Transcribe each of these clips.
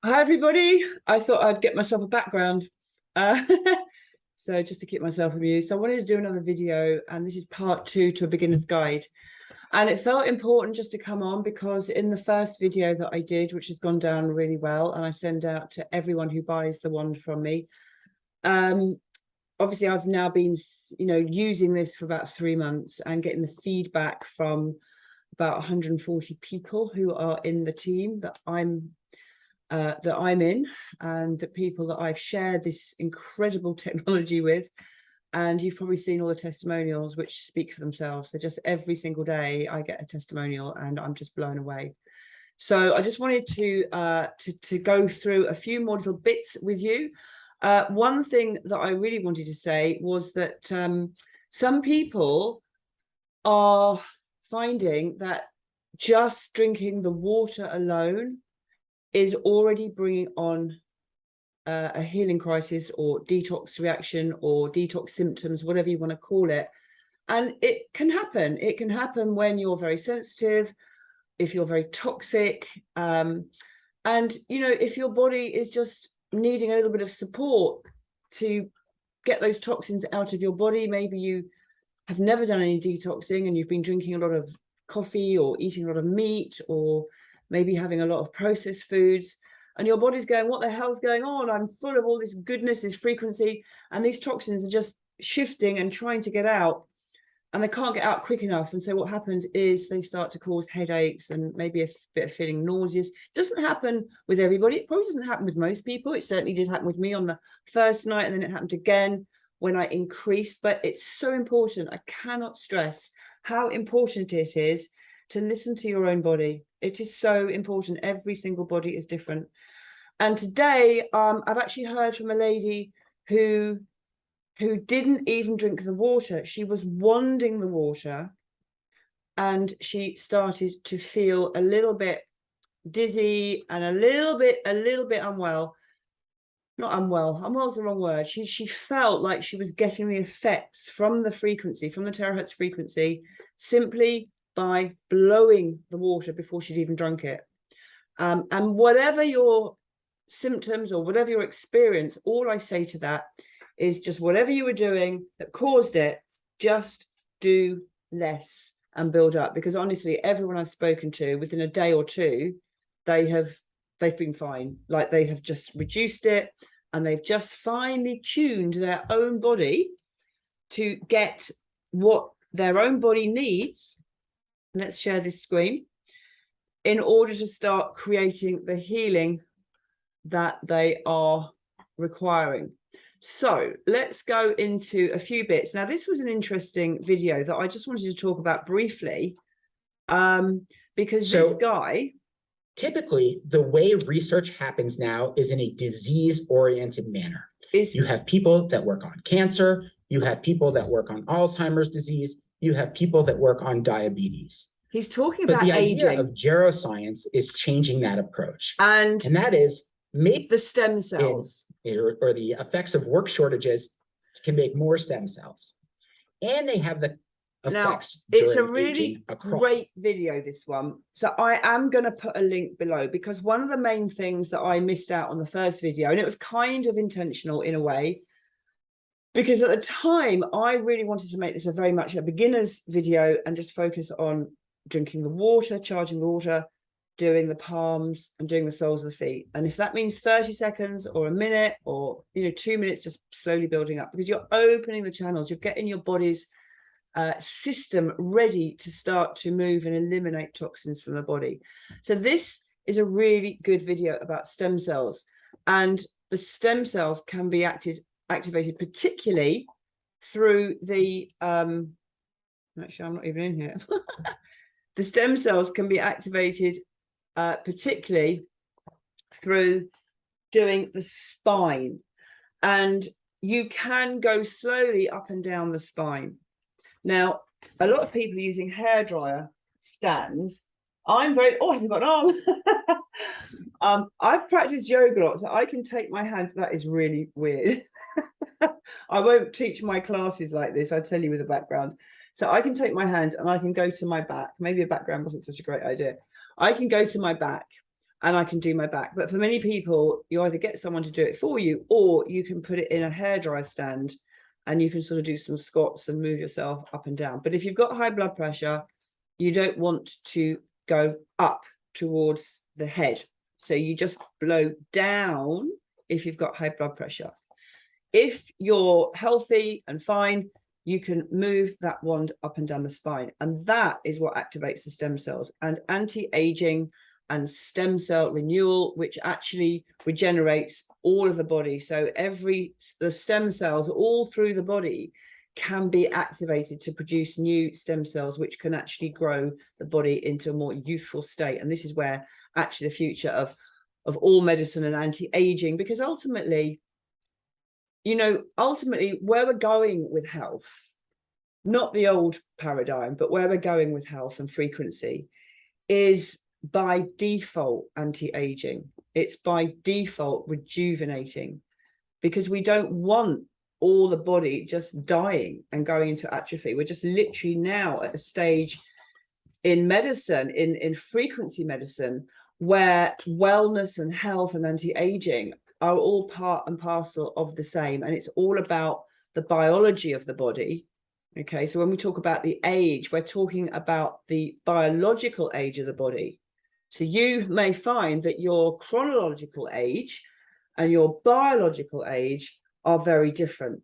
Hi, everybody. I thought I'd get myself a background. Uh, so just to keep myself amused. So I wanted to do another video, and this is part two to a beginner's guide. And it felt important just to come on because in the first video that I did, which has gone down really well, and I send out to everyone who buys the wand from me. Obviously I've now been, using this for about 3 months and getting the feedback from about 140 people who are in the team that I'm in, and the people that I've shared this incredible technology with. And you've probably seen all the testimonials, which speak for themselves. So just every single day I get a testimonial and I'm just blown away. So I just wanted to go through a few more little bits with you. One thing that I really wanted to say was that some people are finding that just drinking the water alone is already bringing on a healing crisis or detox reaction or detox symptoms, whatever you want to call it. And it can happen. It can happen when you're very sensitive, if you're very toxic, and if your body is just needing a little bit of support to get those toxins out of your body. Maybe you have never done any detoxing and you've been drinking a lot of coffee or eating a lot of meat, or maybe having a lot of processed foods, and your body's going, what the hell's going on? I'm full of all this goodness, this frequency, and these toxins are just shifting and trying to get out, and they can't get out quick enough. And so what happens is they start to cause headaches and maybe a bit of feeling nauseous. It doesn't happen with everybody. It probably doesn't happen with most people. It certainly did happen with me on the first night, and then it happened again when I increased. But it's so important. I cannot stress how important it is to listen to your own body. It is so important. Every single body is different. And today, I've actually heard from a lady who didn't even drink the water. She was wanding the water, and she started to feel a little bit dizzy and a little bit unwell. Not unwell. Unwell's the wrong word. She felt like she was getting the effects from the frequency, from the terahertz frequency, simply by blowing the water before she'd even drunk it. And whatever your symptoms or whatever your experience, all I say to that is just whatever you were doing that caused it, just do less and build up. Because honestly, everyone I've spoken to, within a day or two, they've been fine. Like, they have just reduced it, and they've just finely tuned their own body to get what their own body needs. Let's share this screen, in order to start creating the healing that they are requiring. So let's go into a few bits. Now, this was an interesting video that I just wanted to talk about briefly, because this guy... Typically, the way research happens now is in a disease-oriented manner. You have people that work on cancer, you have people that work on Alzheimer's disease, you have people that work on diabetes. He's talking about the aging. idea of geroscience is changing that approach. And that is make the stem cells or the effects of work shortages can make more stem cells. And they have the effects. Now, it's a really great video, this one. So I am going to put a link below, because one of the main things that I missed out on the first video, and it was kind of intentional in a way, because at the time I really wanted to make this a very much a beginner's video and just focus on drinking the water, charging the water, doing the palms, and doing the soles of the feet. And if that means 30 seconds or a minute or 2 minutes, just slowly building up, because you're opening the channels, you're getting your body's system ready to start to move and eliminate toxins from the body. So this is a really good video about stem cells, and the stem cells can be activated particularly through the actually, I'm not even in here. The stem cells can be activated particularly through doing the spine, and you can go slowly up and down the spine. Now, a lot of people are using hairdryer stands. I haven't got an arm. I've practiced yoga a lot, so I can take my hand. That is really weird. I won't teach my classes like this, I tell you, with a background. So I can take my hand and I can go to my back. Maybe a background wasn't such a great idea. I can go to my back, and I can do my back. But for many people, you either get someone to do it for you, or you can put it in a hairdryer stand and you can sort of do some squats and move yourself up and down. But if you've got high blood pressure, you don't want to go up towards the head. So you just blow down if you've got high blood pressure. If you're healthy and fine, you can move that wand up and down the spine. And that is what activates the stem cells, and anti-aging and stem cell renewal, which actually regenerates all of the body. So the stem cells all through the body can be activated to produce new stem cells, which can actually grow the body into a more youthful state. And this is where actually the future of all medicine and anti-aging, because ultimately, you know, where we're going with health, not the old paradigm, but where we're going with health and frequency, is by default anti-aging. It's by default rejuvenating, because we don't want all the body just dying and going into atrophy. We're just literally now at a stage in medicine, in frequency medicine, where wellness and health and anti-aging are all part and parcel of the same. And it's all about the biology of the body. Okay, so when we talk about the age, we're talking about the biological age of the body. So you may find that your chronological age and your biological age are very different.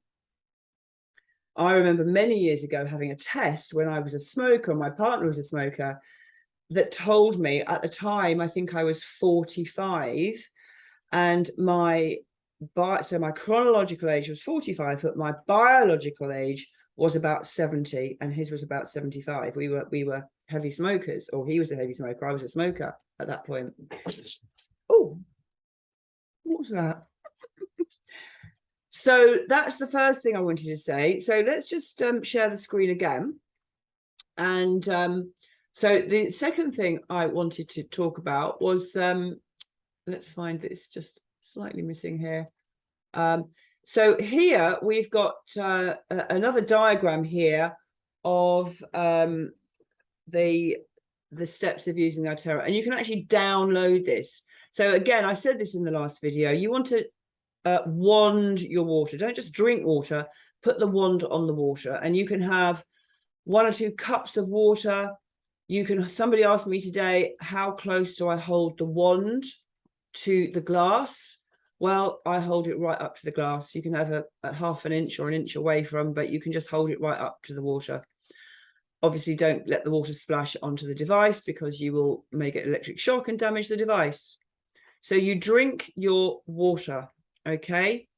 I remember many years ago having a test when I was a smoker, my partner was a smoker, that told me at the time, I think I was 45, and my chronological age was 45, but my biological age was about 70, and his was about 75. We were heavy smokers, or he was a heavy smoker. I was a smoker at that point. Oh, what was that? So that's the first thing I wanted to say. So let's just share the screen again. And so the second thing I wanted to talk about was, let's find this, just slightly missing here. So here we've got another diagram here of the steps of using doTERRA, and you can actually download this. So again, I said this in the last video, you want to wand your water. Don't just drink water, put the wand on the water, and you can have 1 or 2 cups of water. Somebody asked me today, how close do I hold the wand to the glass? Well, I hold it right up to the glass. You can have a half an inch or an inch away from, but you can just hold it right up to the water. Obviously, don't let the water splash onto the device, because you may get electric shock and damage the device. So you drink your water, okay?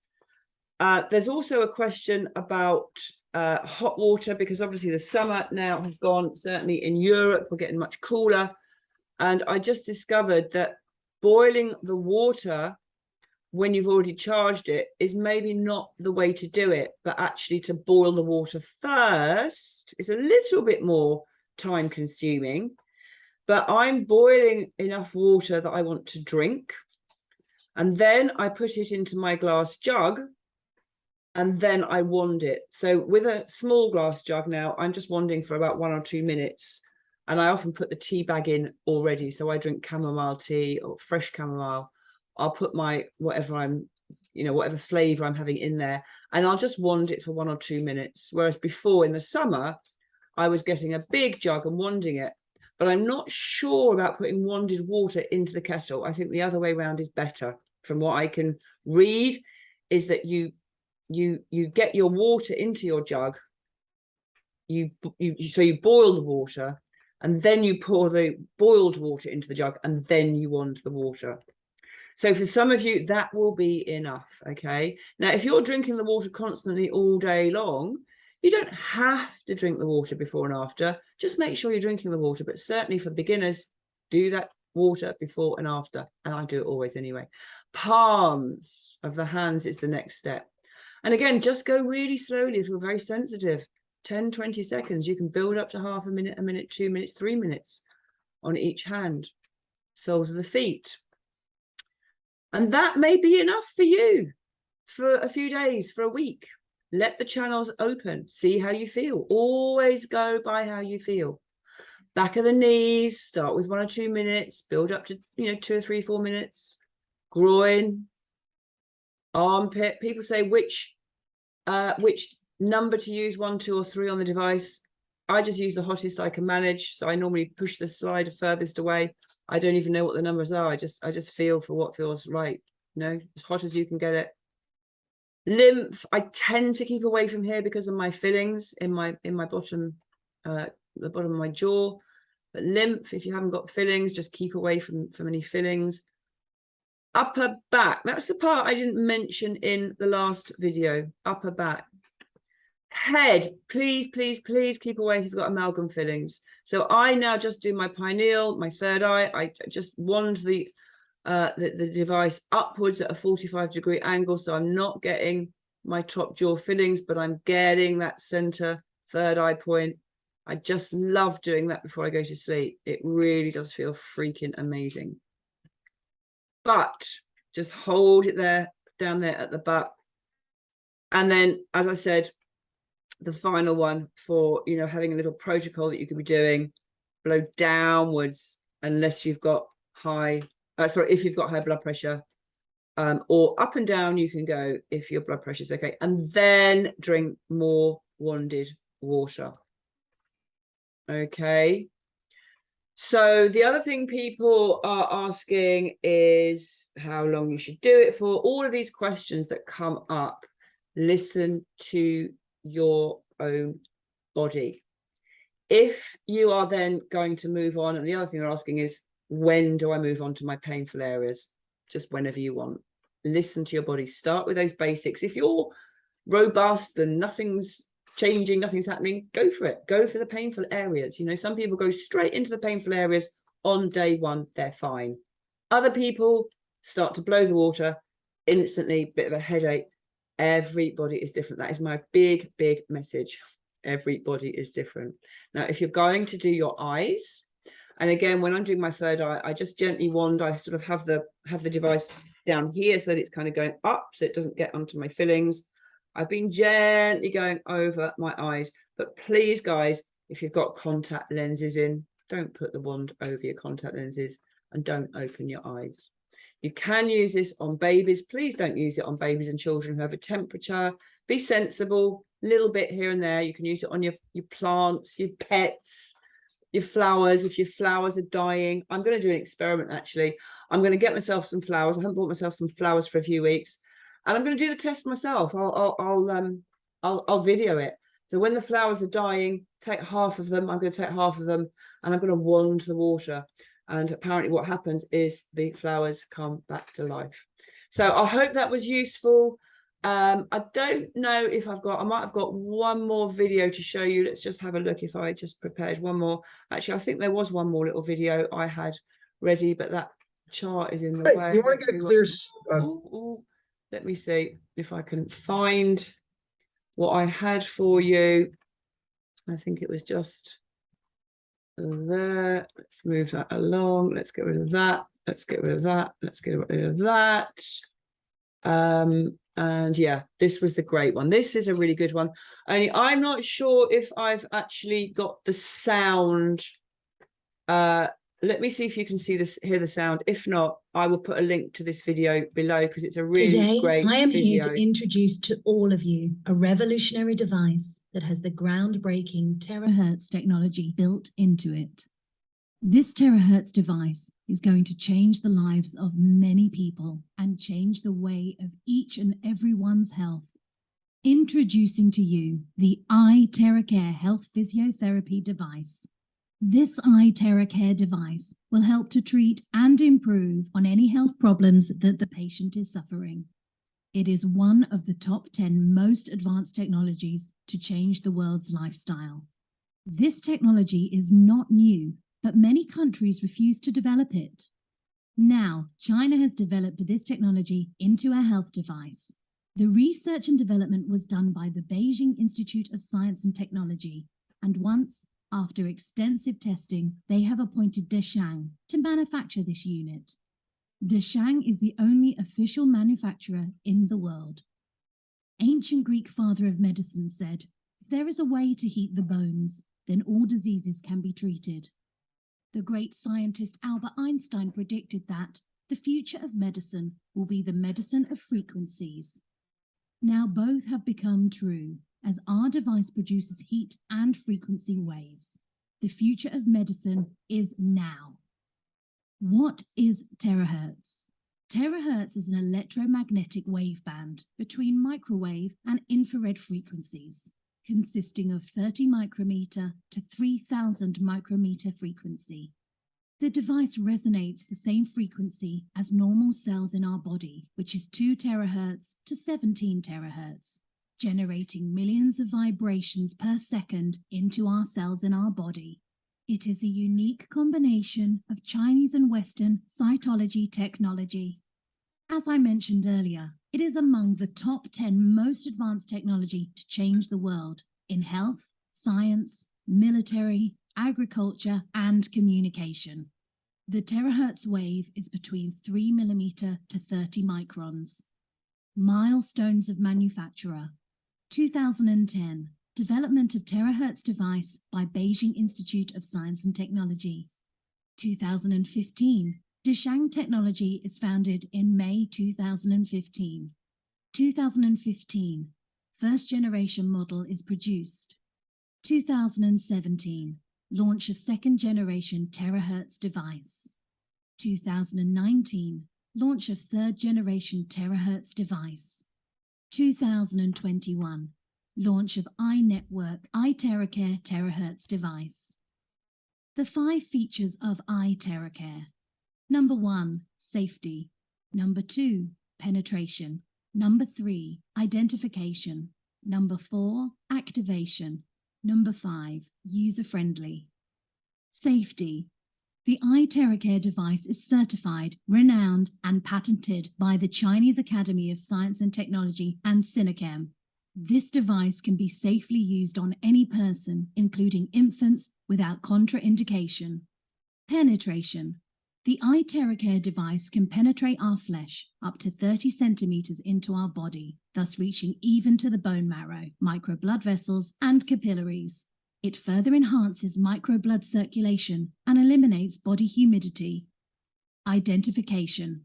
There's also a question about hot water, because obviously the summer now has gone. Certainly in Europe, we're getting much cooler. And I just discovered that boiling the water when you've already charged it is maybe not the way to do it, but actually to boil the water first is a little bit more time consuming. But I'm boiling enough water that I want to drink, and then I put it into my glass jug, and then I wand it. So with a small glass jug now, I'm just wanding for about 1 or 2 minutes, and I often put the tea bag in already. So I drink chamomile tea or fresh chamomile. I'll put my whatever flavor I'm having in there, and I'll just wand it for 1 or 2 minutes. Whereas before, in the summer, I was getting a big jug and wanding it. But I'm not sure about putting wanded water into the kettle. I think the other way around is better. From what I can read, is that you get your water into your jug. So you boil the water, and then you pour the boiled water into the jug, and then you wand the water. So for some of you, that will be enough, okay? Now, if you're drinking the water constantly all day long, you don't have to drink the water before and after. Just make sure you're drinking the water. But certainly for beginners, do that water before and after. And I do it always anyway. Palms of the hands is the next step. And again, just go really slowly if you're very sensitive. 10, 20 seconds. You can build up to half a minute, 2 minutes, 3 minutes on each hand. Soles of the feet. And that may be enough for you for a few days, for a week. Let the channels open. See how you feel. Always go by how you feel. Back of the knees, start with 1 or 2 minutes, build up to, 2 or 3, 4 minutes. Groin, armpit. People say which number to use, 1, 2, or 3 on the device. I just use the hottest I can manage. So I normally push the slider furthest away. I don't even know what the numbers are. I just feel for what feels right. As hot as you can get it. Lymph, I tend to keep away from here because of my fillings in my bottom, the bottom of my jaw. But lymph, if you haven't got fillings, just keep away from any fillings. Upper back, that's the part I didn't mention in the last video. Upper back. Head, please keep away if you've got amalgam fillings. So I now just do my pineal, my third eye. I just wand the device upwards at a 45-degree angle, so I'm not getting my top jaw fillings, but I'm getting that center third eye point. I just love doing that before I go to sleep. It really does feel freaking amazing. But just hold it there, down there at the butt. And then, as I said, the final one for, having a little protocol that you could be doing, blow downwards unless you've got if you've got high blood pressure, or up and down you can go if your blood pressure is okay, and then drink more wanded water. Okay. So the other thing people are asking is how long you should do it for. All of these questions that come up, listen to your own body. If you are then going to move on, and the other thing they're asking is, when do I move on to my painful areas? Just whenever you want. Listen to your body. Start with those basics. If you're robust and nothing's changing, nothing's happening, go for it. Go for the painful areas. Some people go straight into the painful areas on day 1. They're fine. Other people start to blow the water instantly, bit of a headache. Everybody is different. That is my big message. Everybody is different. Now, if you're going to do your eyes, and again, when I'm doing my third eye, I just gently wand. I sort of have the device down here so that it's kind of going up, so it doesn't get onto my fillings. I've been gently going over my eyes, but please, guys, if you've got contact lenses in, don't put the wand over your contact lenses, and don't open your eyes. You can use this on babies. Please don't use it on babies and children who have a temperature. Be sensible, a little bit here and there. You can use it on your plants, your pets, your flowers. If your flowers are dying, I'm going to do an experiment. Actually, I'm going to get myself some flowers. I haven't bought myself some flowers for a few weeks, and I'm going to do the test myself. I'll video it. So when the flowers are dying, take half of them. I'm going to take half of them, and I'm going to wand the water. And apparently what happens is the flowers come back to life. So I hope that was useful. I don't know if I might have got one more video to show you. Let's just have a look if I just prepared one more. Actually, I think there was one more little video I had ready, but that chart is in the way. You want to get a clear... Let me see if I can find what I had for you. I think it was just there. Let's move that along. Let's get rid of that. Let's get rid of that. Let's get rid of that. And yeah, this was the great one. This is a really good one. Only I'm not sure if I've actually got the sound. Let me see if you can hear the sound. If not, I will put a link to this video below because it's a really great video. Today, I am here to introduce to all of you a revolutionary device that has the groundbreaking terahertz technology built into it. This terahertz device is going to change the lives of many people and change the way of each and everyone's health. Introducing to you the iTeracare Health Physiotherapy device. This iTeracare device will help to treat and improve on any health problems that the patient is suffering. It is one of the top 10 most advanced technologies to change the world's lifestyle. This technology is not new, but many countries refuse to develop it. Now, China has developed this technology into a health device. The research and development was done by the Beijing Institute of Science and Technology, and once, after extensive testing, they have appointed Deshang to manufacture this unit. Deshang is the only official manufacturer in the world. Ancient Greek father of medicine said, "If there is a way to heat the bones, then all diseases can be treated." The great scientist Albert Einstein predicted that the future of medicine will be the medicine of frequencies. Now both have become true, as our device produces heat and frequency waves. The future of medicine is now. What is terahertz? Terahertz is an electromagnetic waveband between microwave and infrared frequencies, consisting of 30 micrometer to 3000 micrometer frequency. The device resonates the same frequency as normal cells in our body, which is 2 terahertz to 17 terahertz, generating millions of vibrations per second into our cells in our body. It is a unique combination of Chinese and Western cytology technology. As I mentioned earlier, it is among the top 10 most advanced technology to change the world in health, science, military, agriculture, and communication. The terahertz wave is between 3 millimeter to 30 microns. Milestones of manufacturer. 2010. Development of terahertz device by Beijing Institute of Science and Technology. 2015. Dishang Technology is founded in May 2015. 2015. First generation model is produced. 2017. Launch of second generation terahertz device. 2019. Launch of third generation terahertz device. 2021. Launch of iNetwork iTeracare terahertz device. The 5 features of iTeracare. Number 1, safety. Number 2, penetration. Number 3, identification. Number 4, activation. Number 5, user-friendly. Safety. The iTeracare device is certified, renowned, and patented by the Chinese Academy of Science and Technology and Sinochem. This device can be safely used on any person, including infants, without contraindication. Penetration. The iTeracare device can penetrate our flesh up to 30 centimeters into our body, thus reaching even to the bone marrow, microblood vessels, and capillaries. It further enhances microblood circulation and eliminates body humidity. Identification.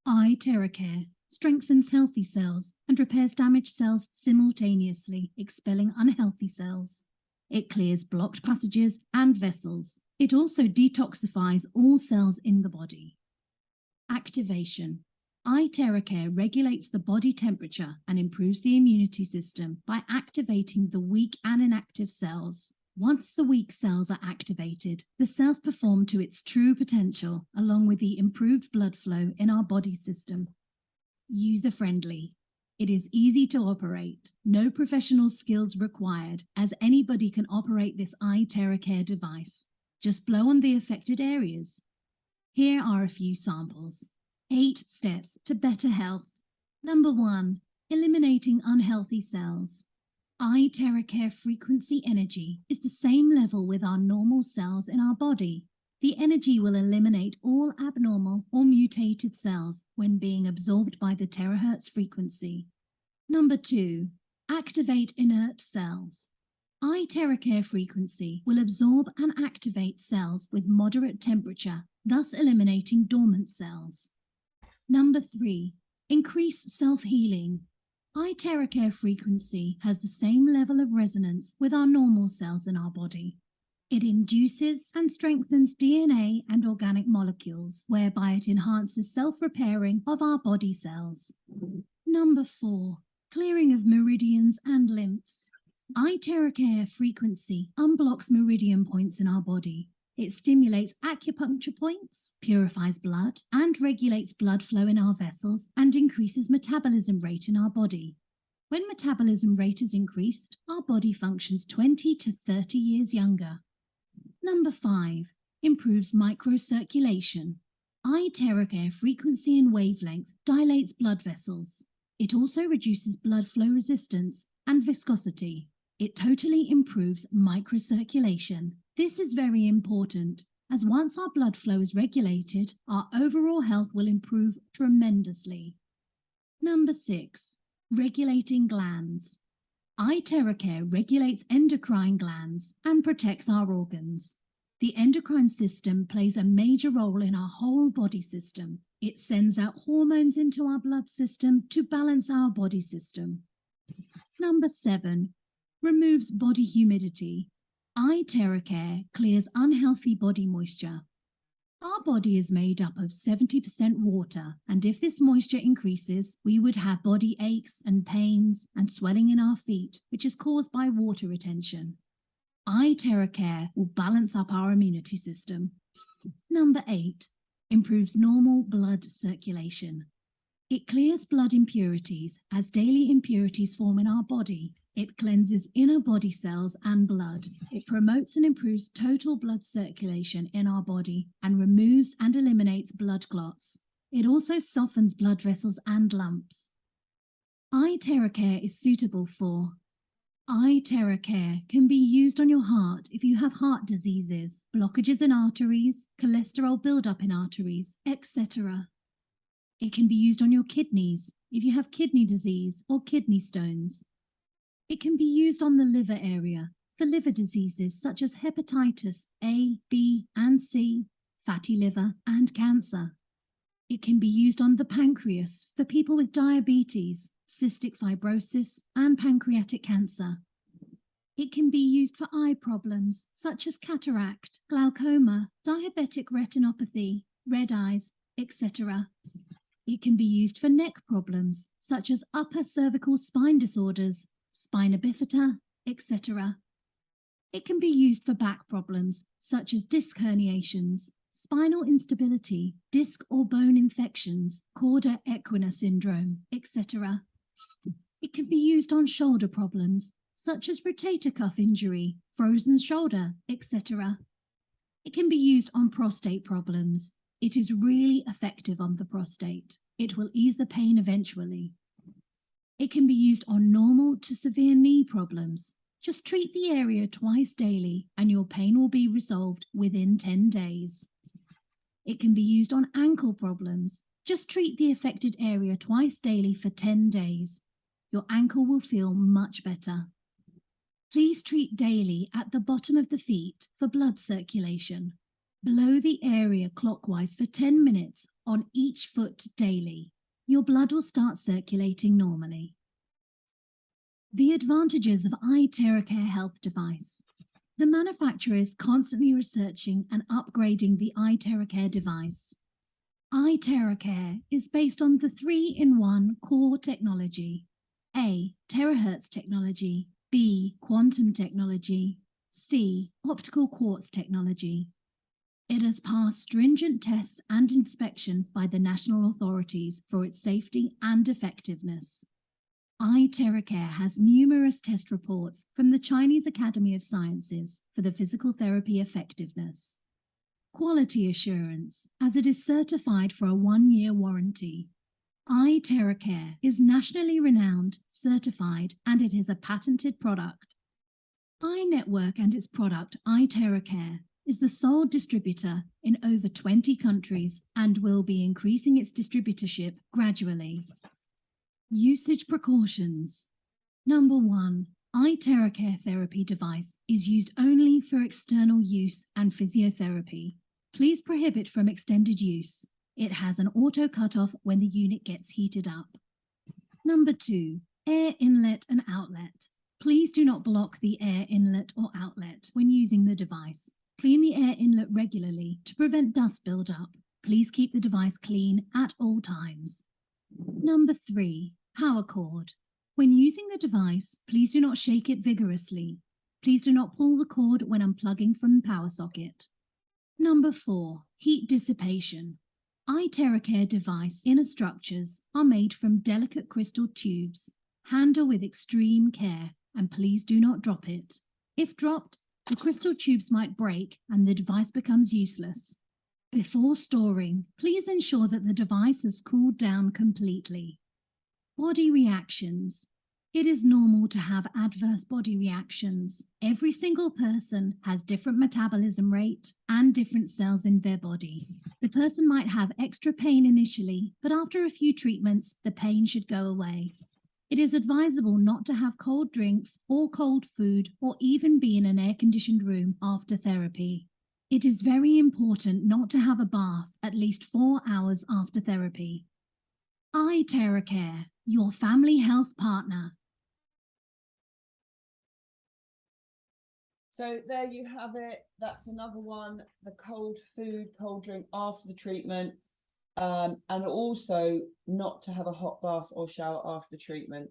iTeracare strengthens healthy cells and repairs damaged cells simultaneously, expelling unhealthy cells. It clears blocked passages and vessels. It also detoxifies all cells in the body. Activation. iTeracare regulates the body temperature and improves the immunity system by activating the weak and inactive cells. Once the weak cells are activated, the cells perform to its true potential, along with the improved blood flow in our body system. User-friendly. It is easy to operate. No professional skills required, as anybody can operate this iTeracare device. Just blow on the affected areas. Here are a few samples. 8 steps to better health. Number 1, eliminating unhealthy cells. iTeracare frequency energy is the same level with our normal cells in our body. The energy will eliminate all abnormal or mutated cells when being absorbed by the terahertz frequency. Number 2, activate inert cells. iTeracare frequency will absorb and activate cells with moderate temperature, thus eliminating dormant cells. Number 3, increase self-healing. iTeracare frequency has the same level of resonance with our normal cells in our body. It induces and strengthens DNA and organic molecules, whereby it enhances self-repairing of our body cells. Number 4, clearing of meridians and lymphs. iTeracare frequency unblocks meridian points in our body. It stimulates acupuncture points, purifies blood, and regulates blood flow in our vessels and increases metabolism rate in our body. When metabolism rate is increased, our body functions 20 to 30 years younger. Number 5, improves microcirculation. iTeracare frequency and wavelength dilates blood vessels. It also reduces blood flow resistance and viscosity. It totally improves microcirculation. This is very important, as once our blood flow is regulated, our overall health will improve tremendously. Number 6, regulating glands. iTeracare regulates endocrine glands and protects our organs. The endocrine system plays a major role in our whole body system. It sends out hormones into our blood system to balance our body system. Number 7, removes body humidity. iTerracare clears unhealthy body moisture. Our body is made up of 70% water, and if this moisture increases, we would have body aches and pains and swelling in our feet, which is caused by water retention. iTerracare will balance up our immunity system. Number 8, improves normal blood circulation. It clears blood impurities as daily impurities form in our body. It cleanses inner body cells and blood. It promotes and improves total blood circulation in our body and removes and eliminates blood clots. It also softens blood vessels and lumps. iTerracare is suitable for iTerracare can be used on your heart if you have heart diseases, blockages in arteries, cholesterol buildup in arteries, etc. It can be used on your kidneys if you have kidney disease or kidney stones. It can be used on the liver area for liver diseases such as hepatitis A, B, and C, fatty liver, and cancer. It can be used on the pancreas for people with diabetes, cystic fibrosis, and pancreatic cancer. It can be used for eye problems such as cataract, glaucoma, diabetic retinopathy, red eyes, etc. It can be used for neck problems such as upper cervical spine disorders, spina bifida, etc. It can be used for back problems such as disc herniations, spinal instability, disc or bone infections, cauda equina syndrome, etc. It can be used on shoulder problems such as rotator cuff injury, frozen shoulder, etc. It can be used on prostate problems. It is really effective on the prostate. It will ease the pain eventually. It can be used on normal to severe knee problems. Just treat the area twice daily and your pain will be resolved within 10 days. It can be used on ankle problems. Just treat the affected area twice daily for 10 days. Your ankle will feel much better. Please treat daily at the bottom of the feet for blood circulation. Blow the area clockwise for 10 minutes on each foot daily. Your blood will start circulating normally. The advantages of iTerracare health device. The manufacturer is constantly researching and upgrading the iTerracare device. iTerracare is based on the 3-in-1 core technology. A. Terahertz technology. B. Quantum technology. C. Optical quartz technology. It has passed stringent tests and inspection by the national authorities for its safety and effectiveness. iTerracare has numerous test reports from the Chinese Academy of Sciences for the physical therapy effectiveness. Quality assurance, as it is certified for a 1-year warranty. iTerracare is nationally renowned, certified, and it is a patented product. iNetwork and its product iTerracare is the sole distributor in over 20 countries and will be increasing its distributorship gradually. Usage precautions. Number 1. iTerracare therapy device is used only for external use and physiotherapy. Please prohibit from extended use. It has an auto cutoff when the unit gets heated up. Number 2. Air inlet and outlet. Please do not block the air inlet or outlet when using the device. Clean the air inlet regularly to prevent dust buildup. Please keep the device clean at all times. Number 3. Power cord. When using the device, please do not shake it vigorously. Please do not pull the cord when unplugging from the power socket. Number 4. Heat dissipation. iTerracare device inner structures are made from delicate crystal tubes. Handle with extreme care and please do not drop it. If dropped, the crystal tubes might break and the device becomes useless. Before storing, please ensure that the device has cooled down completely. Body reactions. It is normal to have adverse body reactions. Every single person has different metabolism rate and different cells in their body. The person might have extra pain initially, but after a few treatments, the pain should go away. It is advisable not to have cold drinks or cold food or even be in an air-conditioned room after therapy. It is very important not to have a bath at least 4 hours after therapy. iTerracare, your family health partner. So there you have it. That's another one, the cold food, cold drink after the treatment, and also not to have a hot bath or shower after the treatment.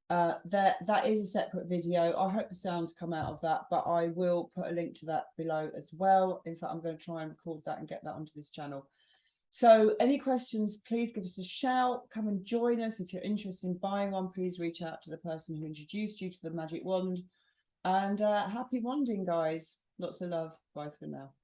That is a separate video. I hope the sounds come out of that, but I will put a link to that below as well. In fact, I'm going to try and record that and get that onto this channel. So any questions, please give us a shout. Come and join us. If you're interested in buying one, please reach out to the person who introduced you to the magic wand. And happy wanding, guys. Lots of love. Bye for now.